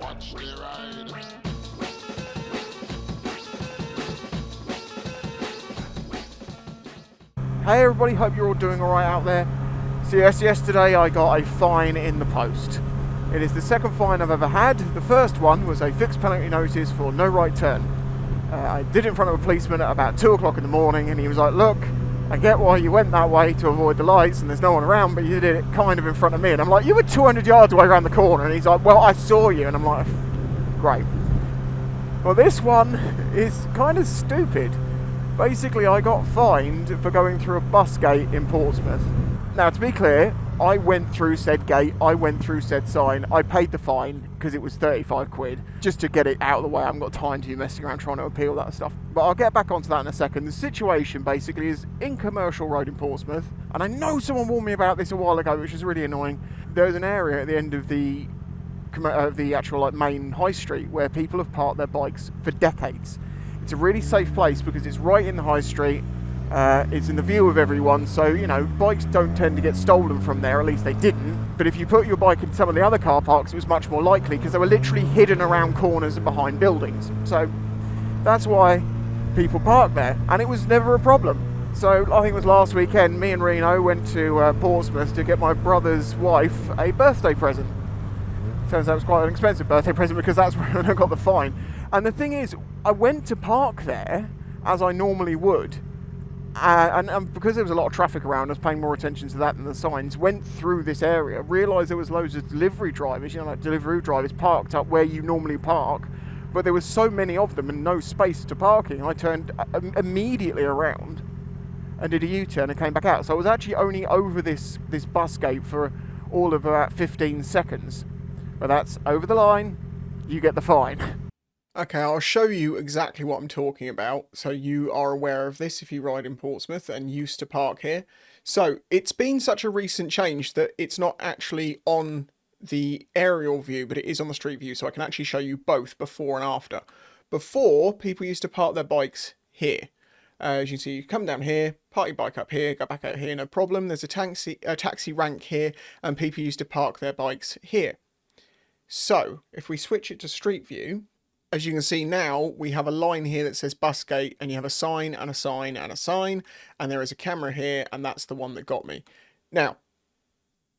Watch the ride. Hey everybody, hope you're all doing alright out there. So yes, yesterday I got a fine in the post. It is the second fine I've ever had. The first one was a fixed penalty notice for no right turn. I did it in front of a policeman at about 2 o'clock in the morning, and he was like, look, I get why you went that way to avoid the lights and there's no one around, but you did it kind of in front of me. And I'm like, you were 200 yards away around the corner. And he's like, well, I saw you. And I'm like, great. Well, this one is kind of stupid. Basically, I got fined for going through a bus gate in Portsmouth. Now, to be clear, I went through said gate, I went through said sign, I paid the fine because it was 35 quid, just to get it out of the way. I haven't got time to be messing around trying to appeal that stuff. But I'll get back onto that in a second. The situation basically is in Commercial Road in Portsmouth, and I know someone warned me about this a while ago, which is really annoying. There's an area at the end of the actual main high street where people have parked their bikes for decades. It's a really safe place because it's right in the high street. It's in the view of everyone, so bikes don't tend to get stolen from there, at least they didn't. But if you put your bike in some of the other car parks, it was much more likely because they were literally hidden around corners and behind buildings. So that's why people park there, and it was never a problem. So I think it was last weekend, me and Reno went to Portsmouth to get my brother's wife a birthday present. Turns out it was quite an expensive birthday present because that's when I got the fine. And the thing is, I went to park there as I normally would, and because there was a lot of traffic around, I was paying more attention to that than the signs. Went through this area, realised there was loads of delivery drivers, like delivery drivers parked up where you normally park, but there was so many of them and no space to parking. I turned immediately around and did a U-turn and came back out. So I was actually only over this bus gate for all of about 15 seconds. But that's over the line, you get the fine. Okay, I'll show you exactly what I'm talking about, so you are aware of this if you ride in Portsmouth and used to park here. So, it's been such a recent change that it's not actually on the aerial view, but it is on the street view, so I can actually show you both before and after. Before, people used to park their bikes here. As you can see, you come down here, park your bike up here, go back out here, no problem. There's a taxi rank here, and people used to park their bikes here. So, if we switch it to street view, as you can see now, we have a line here that says bus gate, and you have a sign and a sign and a sign, and there is a camera here, and that's the one that got me. Now,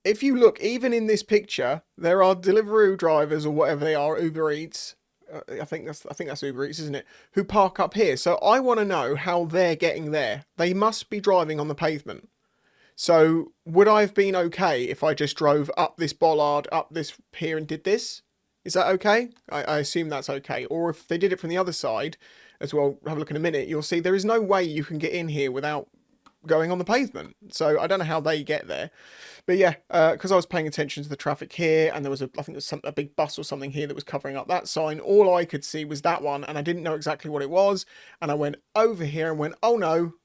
if you look, even in this picture, there are Deliveroo drivers or whatever they are, Uber Eats, I think that's Uber Eats, isn't it, who park up here. So I want to know how they're getting there. They must be driving on the pavement. So would I have been okay if I just drove up this bollard, up this here and did this? Is that okay? I assume that's okay. Or if they did it from the other side as well, have a look in a minute, you'll see there is no way you can get in here without going on the pavement. So I don't know how they get there. But yeah, because I was paying attention to the traffic here, and there was I think there was a big bus or something here that was covering up that sign. All I could see was that one, and I didn't know exactly what it was. And I went over here and went, oh no,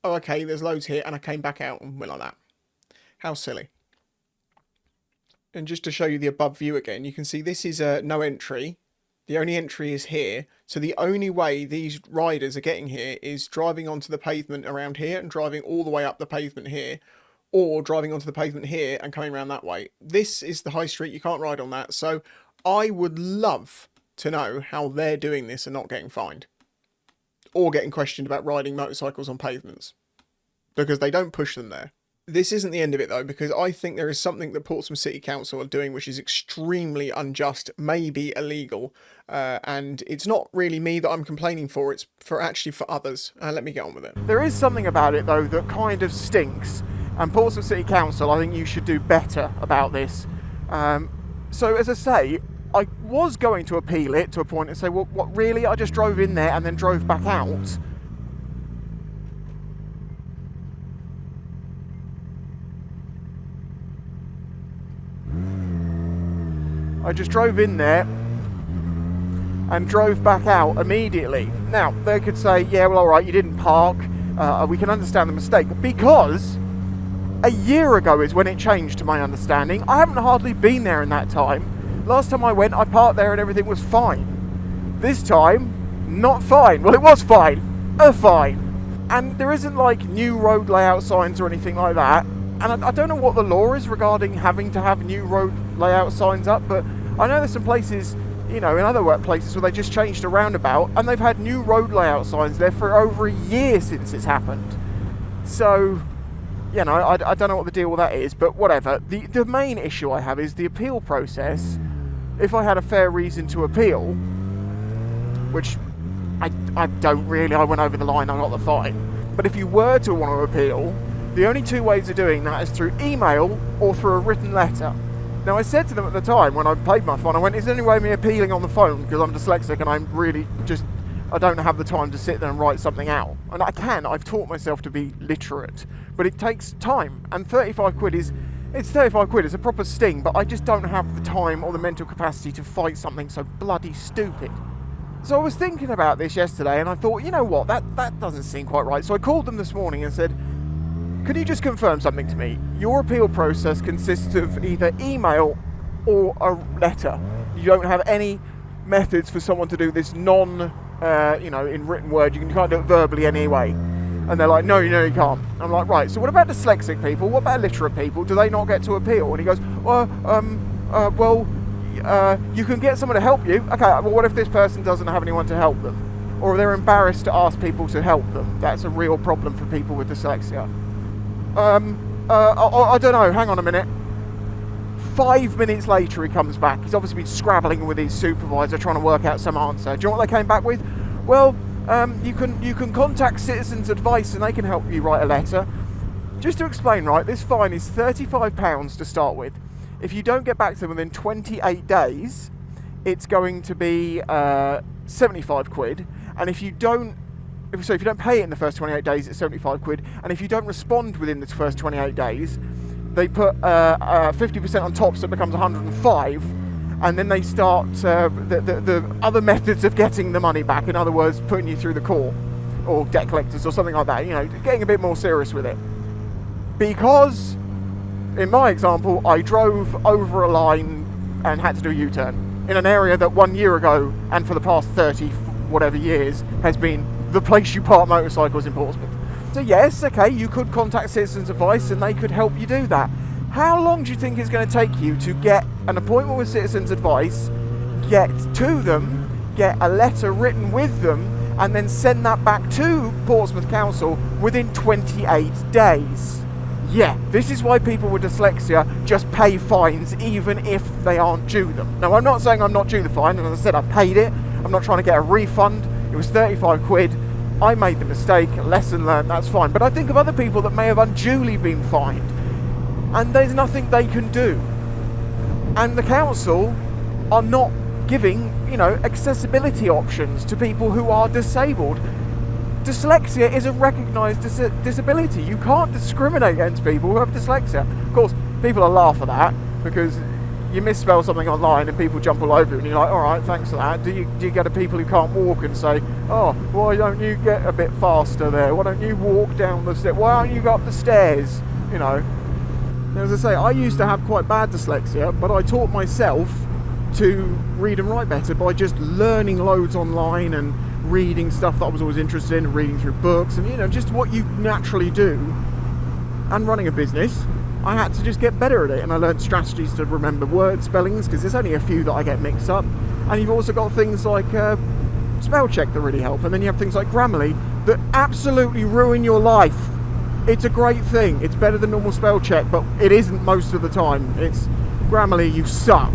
oh okay, there's loads here, and I came back out and went like that. How silly. And just to show you the above view again, you can see this is no entry. The only entry is here. So the only way these riders are getting here is driving onto the pavement around here and driving all the way up the pavement here, or driving onto the pavement here and coming around that way. This is the high street. You can't ride on that. So I would love to know how they're doing this and not getting fined, or getting questioned about riding motorcycles on pavements, because they don't push them there. This isn't the end of it though, because I think there is something that Portsmouth City Council are doing which is extremely unjust, maybe illegal, and it's not really me that I'm complaining for, it's actually for others. Let me get on with it. There is something about it though that kind of stinks, and Portsmouth City Council, I think you should do better about this. So as I say, I was going to appeal it to a point and say, well, what really? I just drove in there and then drove back out. I just drove in there and drove back out immediately. Now, they could say, yeah, well, all right, you didn't park. We can understand the mistake. Because a year ago is when it changed, to my understanding. I haven't hardly been there in that time. Last time I went, I parked there and everything was fine. This time, not fine. Well, it was fine. A fine. And there isn't like new road layout signs or anything like that. And I don't know what the law is regarding having to have new road layout signs up, but I know there's some places in other workplaces where they just changed a roundabout and they've had new road layout signs there for over a year since it's happened. So, I don't know what the deal with that is, but whatever. The main issue I have is the appeal process. If I had a fair reason to appeal, which I don't really, I went over the line, I got the fine. But if you were to want to appeal, the only two ways of doing that is through email or through a written letter. Now, I said to them at the time when I paid my fine, I went, is there any way of me appealing on the phone? Because I'm dyslexic and I'm really I don't have the time to sit there and write something out. And I've taught myself to be literate. But it takes time. And 35 quid it's 35 quid, it's a proper sting, but I just don't have the time or the mental capacity to fight something so bloody stupid. So I was thinking about this yesterday and I thought, you know what, that doesn't seem quite right. So I called them this morning and said, could you just confirm something to me? Your appeal process consists of either email or a letter. You don't have any methods for someone to do this in written word. You can't do it verbally anyway. And they're like, no, you can't. I'm like, right, so what about dyslexic people? What about illiterate people? Do they not get to appeal? And he goes, you can get someone to help you. Okay, well, what if this person doesn't have anyone to help them? Or they're embarrassed to ask people to help them? That's a real problem for people with dyslexia. I don't know, hang on a minute. 5 minutes later he comes back. He's obviously been scrabbling with his supervisor trying to work out some answer. Do you know what they came back with? Well, you can contact Citizens Advice and they can help you write a letter. Just to explain, right, this fine is £35 to start with. If you don't get back to them within 28 days, it's going to be 75 quid. And if you don't pay it in the first 28 days, it's 75 quid. And if you don't respond within the first 28 days, they put 50% on top, so it becomes 105. And then they start the other methods of getting the money back. In other words, putting you through the court or debt collectors or something like that. Getting a bit more serious with it. Because, in my example, I drove over a line and had to do a U-turn in an area that 1 year ago and for the past 30 whatever years has been the place you park motorcycles in Portsmouth. So yes, okay, you could contact Citizens Advice and they could help you do that. How long do you think it's going to take you to get an appointment with Citizens Advice, get to them, get a letter written with them, and then send that back to Portsmouth Council within 28 days? Yeah, this is why people with dyslexia just pay fines even if they aren't due them. Now, I'm not saying I'm not due the fine, and as I said, I paid it. I'm not trying to get a refund. It was 35 quid. I made the mistake, lesson learned, that's fine. But I think of other people that may have unduly been fined, and there's nothing they can do. And the council are not giving, accessibility options to people who are disabled. Dyslexia is a recognised disability. You can't discriminate against people who have dyslexia. Of course, people will laugh at that because you misspell something online and people jump all over you and you're like, all right, thanks for that. Do you get to people who can't walk and say, oh, why don't you get a bit faster there? Why don't you walk down the stairs? Why don't you go up the stairs? As I say, I used to have quite bad dyslexia, but I taught myself to read and write better by just learning loads online and reading stuff that I was always interested in, reading through books and just what you naturally do. And running a business, I had to just get better at it, and I learned strategies to remember word spellings because there's only a few that I get mixed up. And you've also got things like spell check that really help, and then you have things like Grammarly that absolutely ruin your life. It's a great thing. It's better than normal spell check, but it isn't most of the time. It's Grammarly, you suck.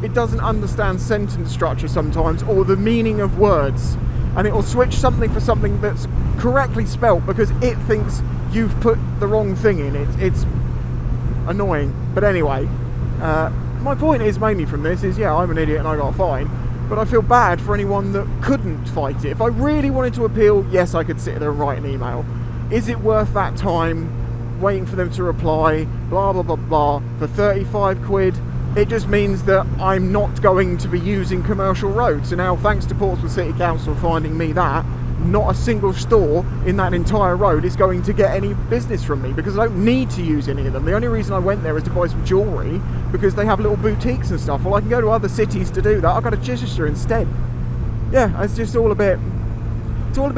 It doesn't understand sentence structure sometimes or the meaning of words, and it will switch something for something that's correctly spelt because it thinks you've put the wrong thing in. It's annoying. But anyway, my point is mainly from this is, yeah, I'm an idiot and I got a fine, but I feel bad for anyone that couldn't fight it. If I really wanted to appeal, yes, I could sit there and write an email. Is it worth that time waiting for them to reply, blah blah blah blah, for 35 quid? It just means that I'm not going to be using commercial roads. So now, thanks to Portsmouth City Council finding me that, not a single store in that entire road is going to get any business from me because I don't need to use any of them. The only reason I went there is to buy some jewellery because they have little boutiques and stuff. Well, I can go to other cities to do that. I've got to Chichester instead. Yeah, it's just all a bit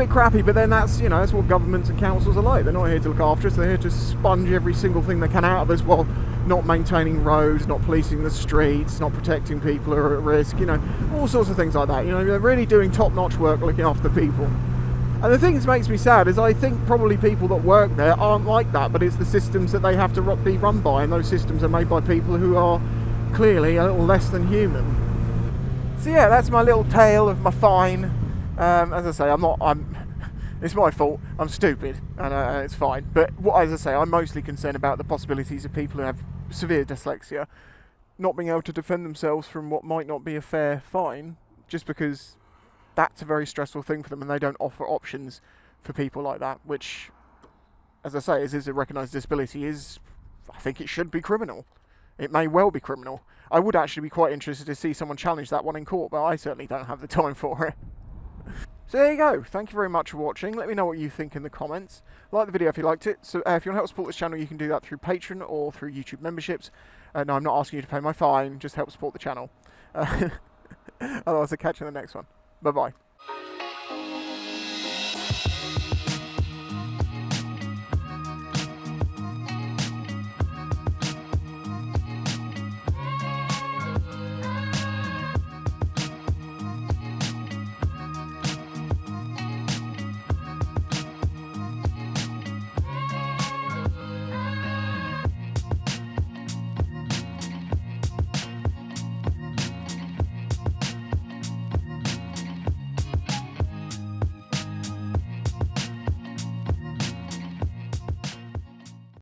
crappy, but then that's what governments and councils are like. They're not here to look after us, they're here to sponge every single thing they can out of us while not maintaining roads, not policing the streets, not protecting people who are at risk, you know, all sorts of things like that. You know, they're really doing top-notch work looking after people. And the thing that makes me sad is I think probably people that work there aren't like that, but it's the systems that they have to be run by, and those systems are made by people who are clearly a little less than human. So yeah, that's my little tale of my fine. As I say, it's my fault. I'm stupid, and it's fine. But as I say, I'm mostly concerned about the possibilities of people who have severe dyslexia not being able to defend themselves from what might not be a fair fine, just because that's a very stressful thing for them, and they don't offer options for people like that, which, as I say, is a recognised disability. I think it should be criminal. It may well be criminal. I would actually be quite interested to see someone challenge that one in court, but I certainly don't have the time for it. So there you go. Thank you very much for watching. Let me know what you think in the comments. Like the video if you liked it. So if you want to help support this channel, you can do that through Patreon or through YouTube memberships. No, I'm not asking you to pay my fine. Just help support the channel. Otherwise, I'll catch you in the next one. Bye-bye.